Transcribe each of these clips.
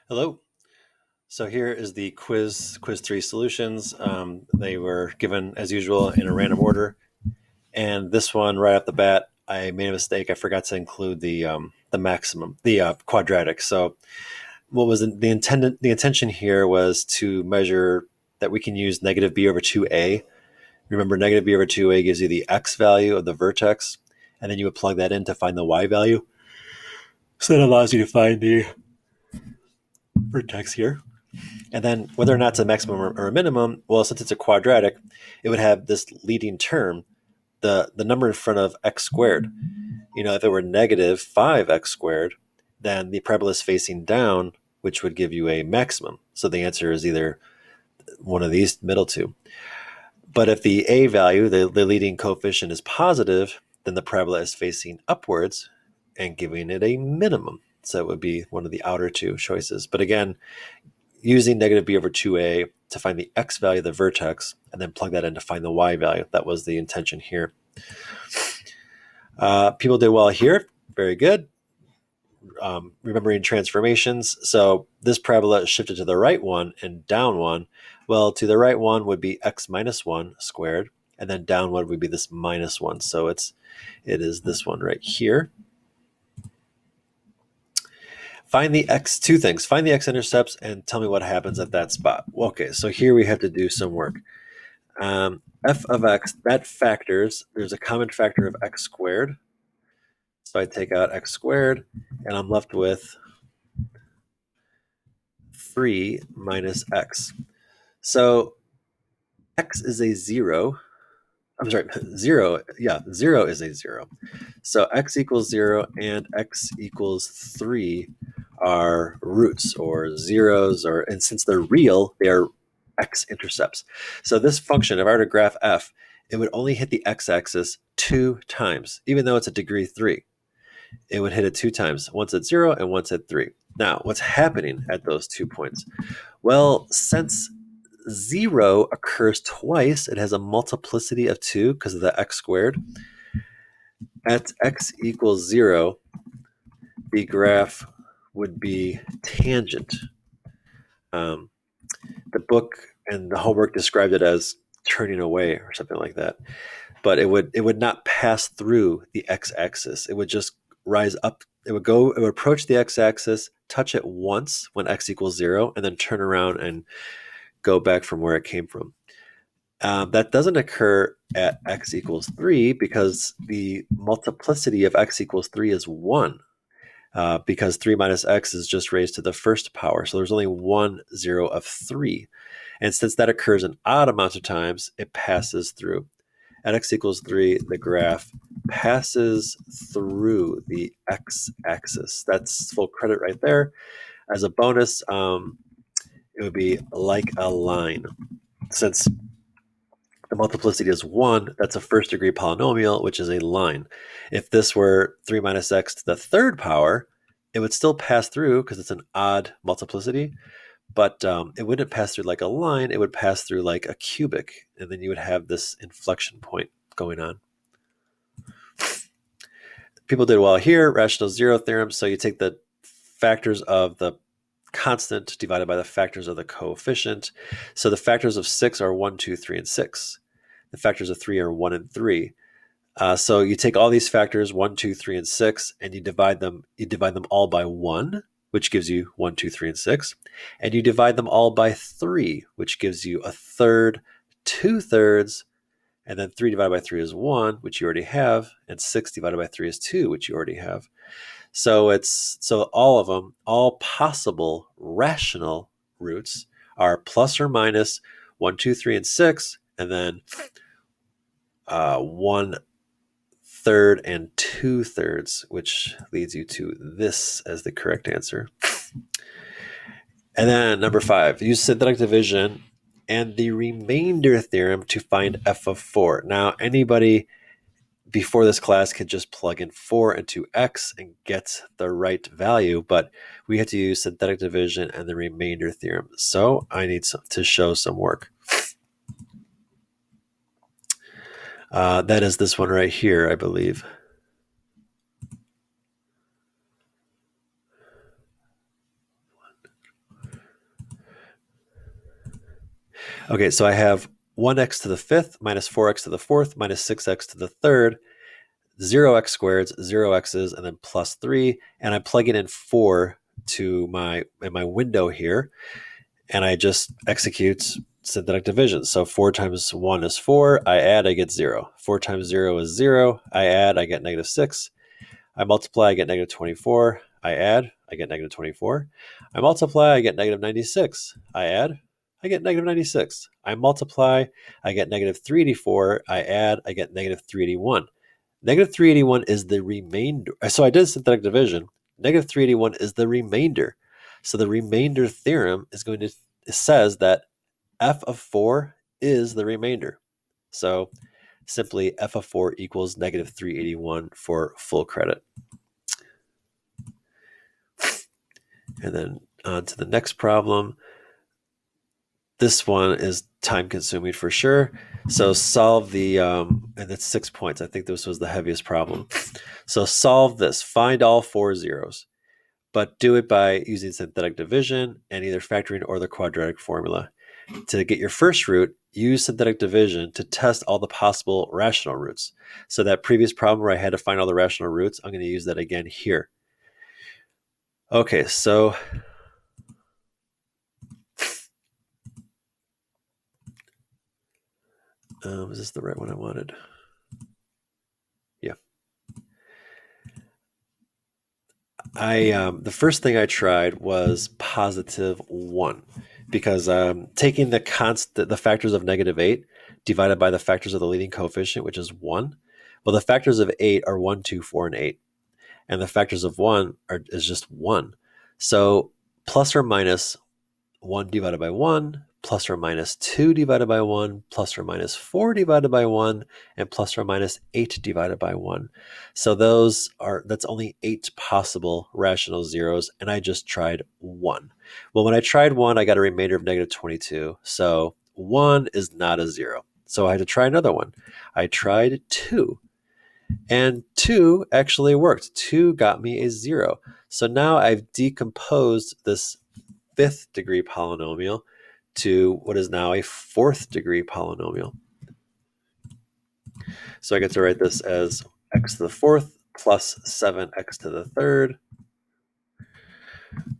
Hello. So here is the quiz 3 solutions. They were given as usual in a random order. And this one right off the bat, I made a mistake. I forgot to include the maximum, the quadratic. So what was the intention here was to measure that we can use negative b over 2a. Remember, negative b over 2a gives you the x value of the vertex, and then you would plug that in to find the y value. So that allows you to find the vertex here. And then whether or not it's a maximum or a minimum, well, since it's a quadratic, it would have this leading term, the number in front of x squared. If it were negative 5x squared, then the parabola is facing down, which would give you a maximum. So the answer is either one of these middle two. But if the a value, the leading coefficient, is positive, then the parabola is facing upwards and giving it a minimum. So it would be one of the outer two choices. But again, using negative b over 2a to find the x value of the vertex and then plug that in to find the y value. That was the intention here. People did well here. Very good. Remembering transformations. So this parabola is shifted to the right one and down one. Well, to the right one would be x minus 1 squared, and then downward would be this minus 1. So it is this one right here. Find the two things. Find the x-intercepts and tell me what happens at that spot. Okay, so here we have to do some work. F of x, that factors, there's a common factor of x squared. So I take out x squared, and I'm left with 3 minus x. So x is a 0. I'm sorry, 0. Yeah, 0 is a 0. So x equals 0 and x equals 3 are roots or zeros, and since they're real, they are x-intercepts. So this function, if I were to graph f, it would only hit the x-axis 2 times, even though it's a degree 3. It would hit it 2 times, once at 0 and once at 3. Now, what's happening at those 2 points? Well, since 0 occurs twice, it has a multiplicity of 2 because of the x squared. At x equals 0, the graph would be tangent. The book and the homework described it as turning away or something like that. But it would not pass through the x-axis. It would just rise up. It would approach the x-axis, touch it once when x equals 0, and then turn around and go back from where it came from. That doesn't occur at x equals 3 because the multiplicity of x equals 3 is 1. Because 3 minus x is just raised to the first power. So there's only 1 0 of 3. And since that occurs an odd amount of times, it passes through. At x equals 3, the graph passes through the x-axis. That's full credit right there. As a bonus, it would be like a line. Since the multiplicity is 1, that's a first degree polynomial, which is a line. If this were 3 minus x to the third power, it would still pass through because it's an odd multiplicity, but it wouldn't pass through like a line. It would pass through like a cubic, and then you would have this inflection point going on. People did well here, rational zero theorem. So you take the factors of the constant divided by the factors of the coefficient. So the factors of 6 are 1, 2, 3, and 6. The factors of 3 are 1 and 3. So you take all these factors, 1, 2, 3, and 6, and you divide them all by 1, which gives you 1, 2, 3, and 6. And you divide them all by 3, which gives you a third, 2/3, and then 3 divided by 3 is 1, which you already have, and 6 divided by 3 is 2, which you already have. So all of them, all possible rational roots are plus or minus 1, 2, 3, and 6, and then 1/3 and 2/3, which leads you to this as the correct answer. And then number 5, use synthetic division and the remainder theorem to find f of 4. Now, anybody before this class could just plug in 4 into x and get the right value, but we have to use synthetic division and the remainder theorem. So I need to show some work. That is this one right here, I believe. Okay, so I have 1x to the fifth minus 4x to the fourth minus 6x to the third, 0x squareds, 0x's, and then plus 3. And I'm plugging in 4 to my window here, and I just execute synthetic division. So 4 times 1 is 4. I add, I get 0. 4 times 0 is 0. I add, I get negative 6. I multiply, I get negative 24. I add, I get negative 24. I multiply, I get negative 96. I add, I get negative 96. I multiply, I get negative 384. I add, I get negative 381. Negative 381 is the remainder. So I did synthetic division. Negative 381 is the remainder. So the remainder theorem is going to, it says that f of 4 is the remainder. So simply f of 4 equals negative 381 for full credit. And then on to the next problem. This one is time consuming for sure. So solve the, and it's 6 points. I think this was the heaviest problem. So solve this, find all 4 zeros, but do it by using synthetic division and either factoring or the quadratic formula. To get your first root, use synthetic division to test all the possible rational roots. So that previous problem where I had to find all the rational roots, I'm going to use that again here. Okay, so is this the right one I wanted? Yeah. The first thing I tried was positive 1 because taking the factors of negative 8 divided by the factors of the leading coefficient, which is 1. Well, the factors of 8 are 1, 2, 4, and 8. And the factors of 1 is just 1. So plus or minus 1 divided by 1, plus or minus 2 divided by 1, plus or minus 4 divided by 1, and plus or minus 8 divided by 1. So that's only 8 possible rational zeros, and I just tried 1. Well, when I tried 1, I got a remainder of negative 22. So 1 is not a 0. So I had to try another one. I tried 2. And 2 actually worked. 2 got me a 0. So now I've decomposed this 5th degree polynomial to what is now a 4th degree polynomial. So I get to write this as x to the 4th plus 7x to the 3rd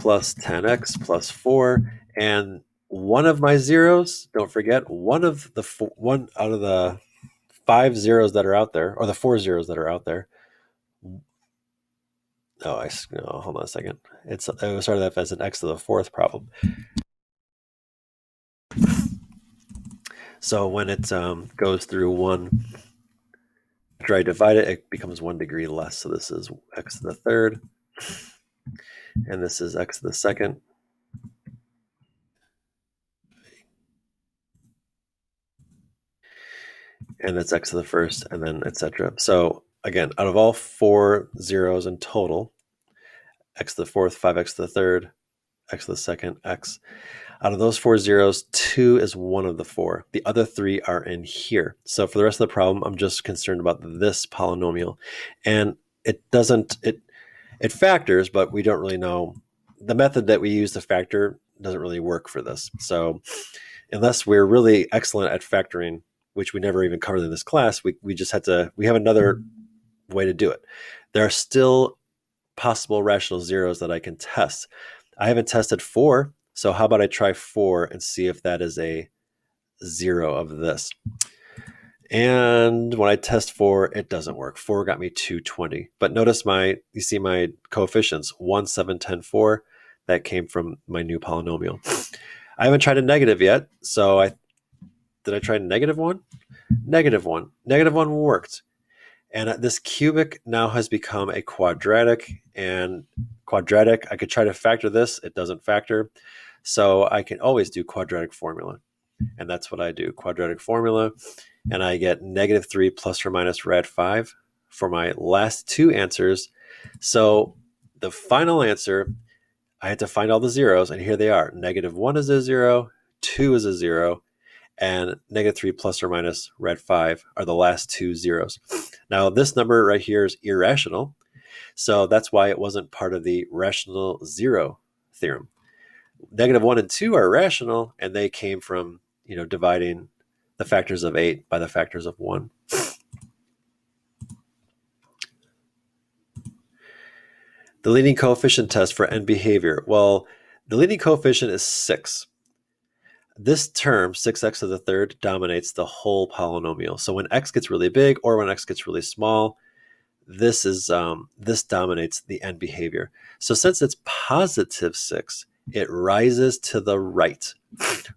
plus 10x plus 4. And one of my zeros, don't forget, one out of the 5 zeros that are out there, or the 4 zeros that are out there. Hold on a second. It started off as an x to the 4th problem. So when it goes through 1, after I divide it, it becomes 1 degree less. So this is x to the 3rd, and this is x to the 2nd. And that's x to the 1st, and then etc. So again, out of all 4 zeros in total, x to the 4th, 5x to the 3rd, x to the 2nd, x. Out of those 4 zeros, 2 is one of the 4. The other 3 are in here. So for the rest of the problem, I'm just concerned about this polynomial. And it factors, but we don't really know. The method that we use to factor doesn't really work for this. So unless we're really excellent at factoring, which we never even covered in this class, we have another way to do it. There are still possible rational zeros that I can test. I haven't tested 4, so how about I try 4 and see if that is a 0 of this. And when I test 4, it doesn't work. 4 got me 220. But notice you see my coefficients, 1, 7, 10, 4. That came from my new polynomial. I haven't tried a negative yet, so did I try negative 1? Negative 1. Negative 1 worked. And this cubic now has become a quadratic, and quadratic, I could try to factor this. It doesn't factor. So I can always do quadratic formula. And that's what I do, quadratic formula. And I get negative 3 plus or minus rad 5 for my last 2 answers. So the final answer, I had to find all the zeros, and here they are. Negative 1 is a 0, 2 is a 0, and negative 3 plus or minus rad 5 are the last 2 zeros. Now, this number right here is irrational, so that's why it wasn't part of the rational zero theorem. Negative 1 and 2 are rational, and they came from dividing the factors of 8 by the factors of 1. The leading coefficient test for end behavior. Well, the leading coefficient is 6. This term, 6x to the third, dominates the whole polynomial. So when x gets really big or when x gets really small, this dominates the end behavior. So since it's positive 6, it rises to the right.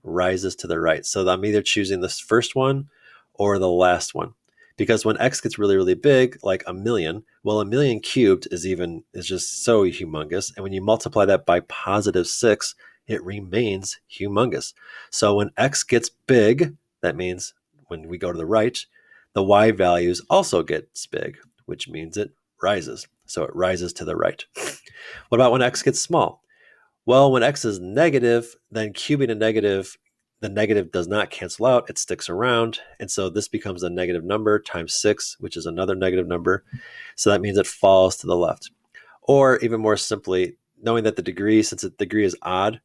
Rises to the right. So I'm either choosing this first one or the last one. Because when x gets really, really big, like a million, well, a million cubed is just so humongous. And when you multiply that by positive 6, it remains humongous. So when x gets big, that means when we go to the right, the y values also gets big, which means it rises. So it rises to the right. What about when x gets small? Well, when x is negative, then cubing a negative, the negative does not cancel out, it sticks around. And so this becomes a negative number times 6, which is another negative number. So that means it falls to the left. Or even more simply, knowing that the degree, since the degree is odd,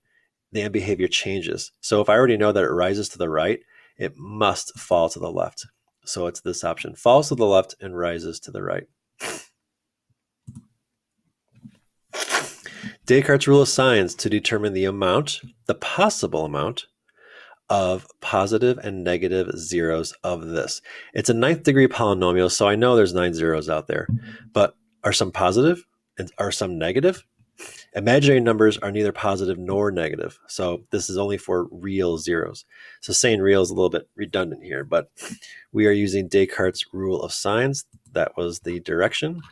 the end behavior changes. So if I already know that it rises to the right, it must fall to the left. So it's this option, falls to the left and rises to the right. Descartes' rule of signs to determine the possible amount of positive and negative zeros of this. It's a 9th degree polynomial, so I know there's 9 zeros out there, but are some positive and are some negative? Imaginary numbers are neither positive nor negative, so this is only for real zeros. So saying real is a little bit redundant here, but we are using Descartes' rule of signs. That was the direction.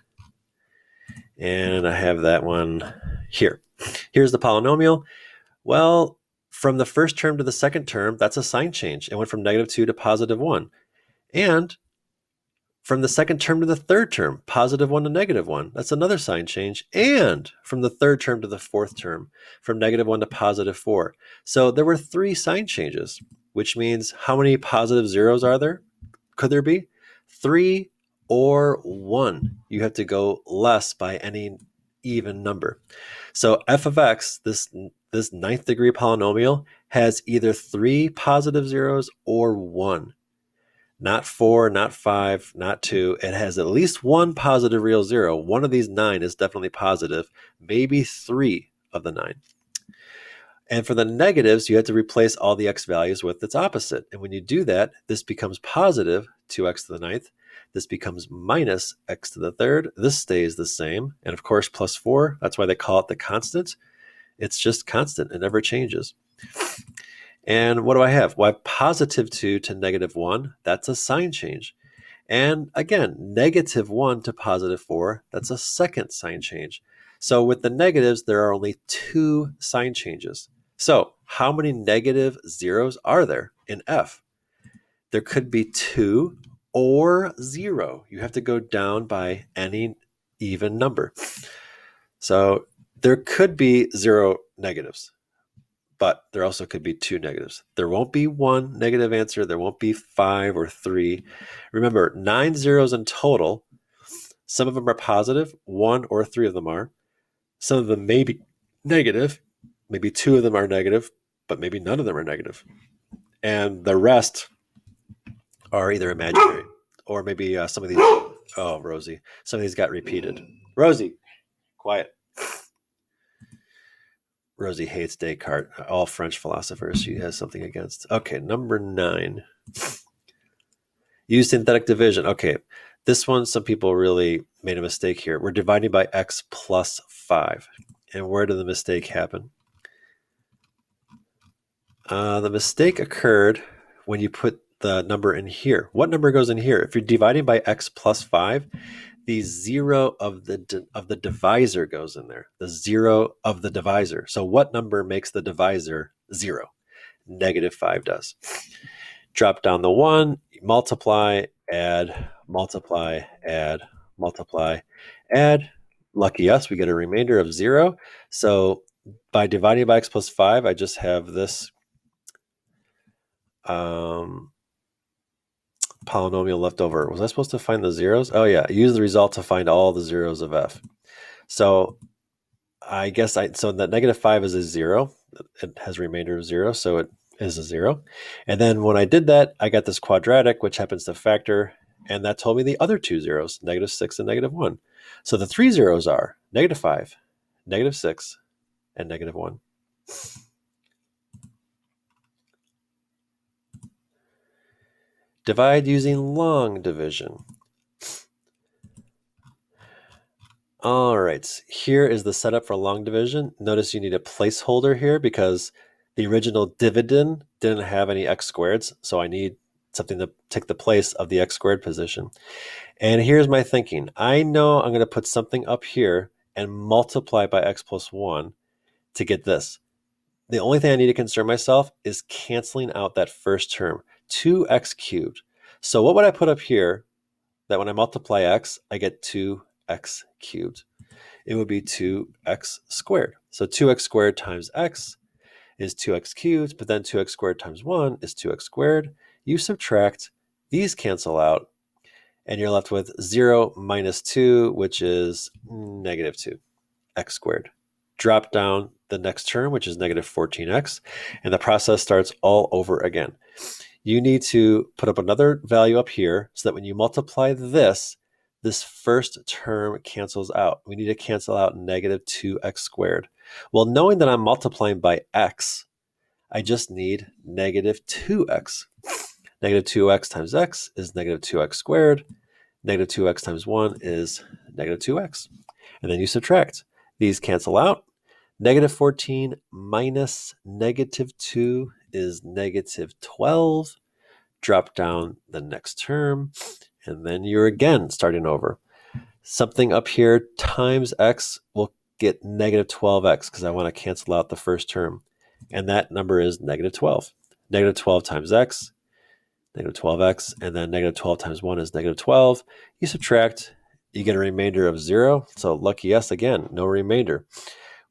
And I have that one here. Here's the polynomial. Well, from the first term to the second term, that's a sign change. It went from -2 to +1. And from the second term to the third term, +1 to -1, that's another sign change. And from the third term to the fourth term, from -1 to +4. So there were 3 sign changes, which means how many positive zeros are there? Could there be? 3 or 1. You have to go less by any even number. So f of x, this 9th degree polynomial, has either 3 positive zeros or 1. Not 4, not 5, not 2. It has at least 1 positive real zero. One of these 9 is definitely positive, maybe 3 of the 9. And for the negatives, you have to replace all the x values with its opposite. And when you do that, this becomes positive 2x to the 9th. This becomes minus x to the 3rd. This stays the same. And of course, +4, that's why they call it the constant. It's just constant. It never changes. And what do I have? Well, I have +2 to -1. That's a sign change. And again, -1 to +4, that's a second sign change. So with the negatives, there are only 2 sign changes. So how many negative zeros are there in f? There could be 2 or 0. You have to go down by any even number. So there could be 0 negatives, but there also could be 2 negatives. There won't be 1 negative answer. There won't be 5 or 3. Remember, 9 zeros in total. Some of them are positive, 1 or 3 of them are. Some of them may be negative. Maybe 2 of them are negative, but maybe none of them are negative. And the rest are either imaginary or maybe some of these. Oh, Rosie. Some of these got repeated. Rosie, quiet. Rosie hates Descartes. All French philosophers she has something against. Okay, number 9. Use synthetic division. Okay, this one, some people really made a mistake here. We're dividing by x plus 5. And where did the mistake happen? The mistake occurred when you put the number in here. What number goes in here? If you're dividing by x plus 5, the 0 of the divisor goes in there. The 0 of the divisor. So what number makes the divisor 0? -5 does. Drop down the 1, multiply, add, multiply, add, multiply, add. Lucky us, we get a remainder of 0. So by dividing by x plus 5, I just have this polynomial left over. Was I supposed to find the zeros? Oh yeah, use the result to find all the zeros of f. So I guess so that -5 is a 0. It has a remainder of 0, so it is a 0. And then when I did that, I got this quadratic, which happens to factor, and that told me the other two zeros, -6 and -1. So the three zeros are -5, -6, and -1. Divide using long division. All right, here is the setup for long division. Notice you need a placeholder here because the original dividend didn't have any x squareds, so I need something to take the place of the x squared position. And here's my thinking. I know I'm going to put something up here and multiply by x plus 1 to get this. The only thing I need to concern myself is canceling out that first term, 2x cubed. So what would I put up here that when I multiply x, I get 2x cubed? It would be 2x squared. So 2x squared times x is 2x cubed, but then 2x squared times 1 is 2x squared. You subtract, these cancel out, and you're left with 0 minus 2, which is -2, x squared. Drop down the next term, which is -14x, and the process starts all over again. You need to put up another value up here so that when you multiply this first term cancels out. We need to cancel out -2x squared. Well, knowing that I'm multiplying by x, I just need -2x. -2x times x is -2x squared. -2x times 1 is -2x. And then you subtract. These cancel out. -14 minus -2 is -12. Drop down the next term, and then you're again starting over. Something up here times x will get -12x because I want to cancel out the first term. And that number is -12. -12 times x, -12x, and then -12 times 1 is -12. You subtract, you get a remainder of 0. So lucky us again, no remainder.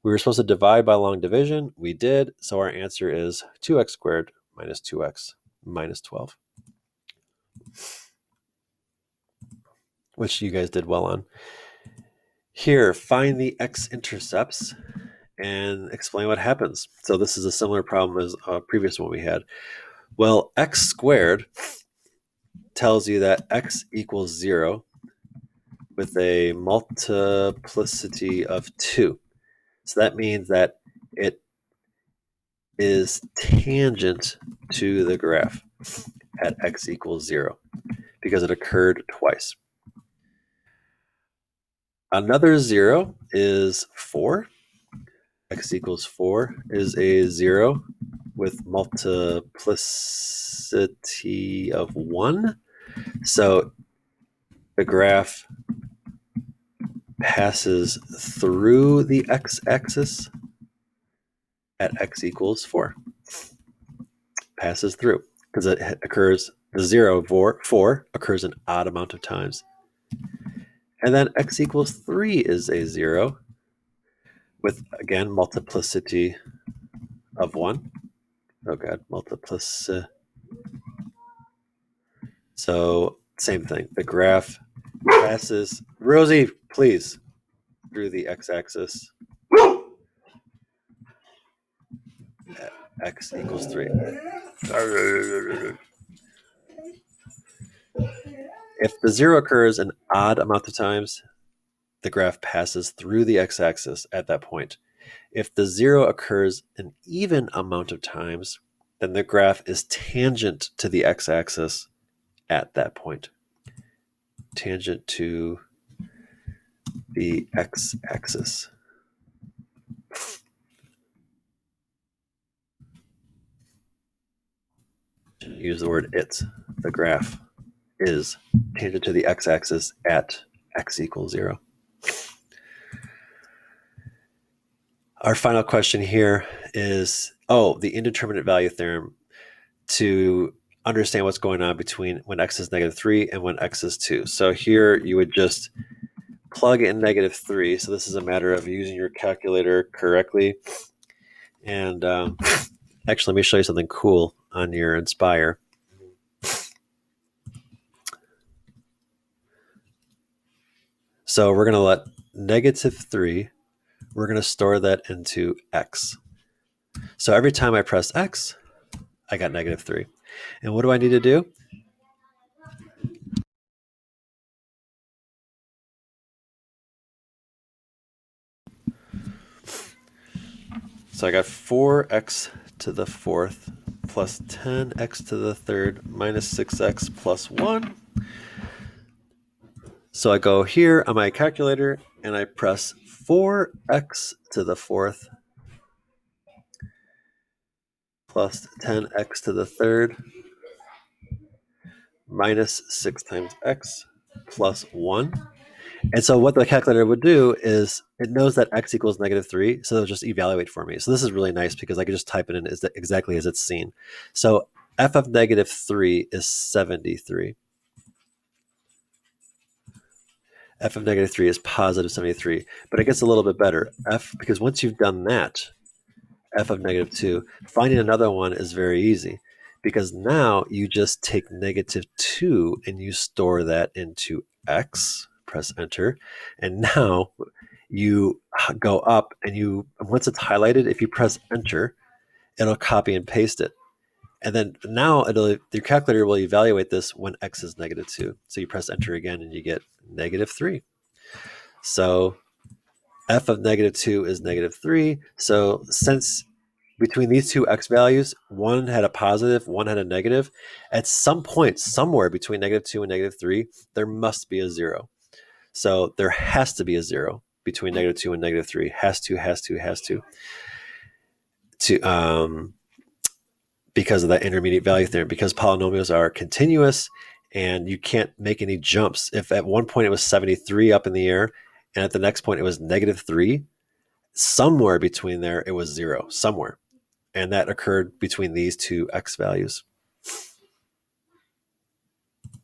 We were supposed to divide by long division. We did. So our answer is 2x squared minus 2x minus 12. Which you guys did well on. Here, find the x-intercepts and explain what happens. So this is a similar problem as a previous one we had. Well, x squared tells you that x equals 0 with a multiplicity of 2. So that means that it is tangent to the graph at x equals 0 because it occurred twice. Another 0 is 4. X equals 4 is a 0 with multiplicity of 1. So the graph passes through the x-axis at x equals 4. Passes through because it occurs, the 0, 4 occurs an odd amount of times. And then x equals 3 is a 0 with, again, multiplicity of 1. Oh god, multiplicity. So same thing. The graph passes, Rosie, please, through the x-axis at x equals 3. If the 0 occurs an odd amount of times, the graph passes through the x-axis at that point. If the 0 occurs an even amount of times, then the graph is tangent to the x-axis at that point. Tangent to the x-axis. Use the word it. The graph is tangent to the x-axis at x equals 0. Our final question here is, the indeterminate value theorem to understand what's going on between when x is -3 and when x is 2. So here you would just plug in -3. So this is a matter of using your calculator correctly. And actually, let me show you something cool on your Inspire. So we're going to let -3, we're going to store that into x. So every time I press x, I got negative 3. And what do I need to do? So I got 4x to the fourth plus 10x to the third minus 6x plus 1. So I go here on my calculator and I press 4x to the fourth plus 10x to the third minus 6 times x plus 1. And so what the calculator would do is it knows that x equals negative 3, so it'll just evaluate for me. So this is really nice because I can just type it in exactly as it's seen. So f of negative 3 is 73. F of negative 3 is positive 73. But it gets a little bit better. Because once you've done that, f of negative 2, finding another one is very easy. Because now you just take negative 2 and you store that into x, press enter, and now you go up and once it's highlighted, if you press enter, it'll copy and paste it. And then now your calculator will evaluate this when x is negative 2. So you press enter again and you get negative 3. So f of negative 2 is negative 3. So since between these two x values, one had a positive, one had a negative, at some point, somewhere between negative 2 and negative 3, there must be a 0. So there has to be a 0 between negative 2 and negative 3. Has to. Because of that intermediate value theorem, because polynomials are continuous and you can't make any jumps. If at one point it was 73 up in the air and at the next point it was negative 3, somewhere between there it was 0, somewhere. And that occurred between these two x values.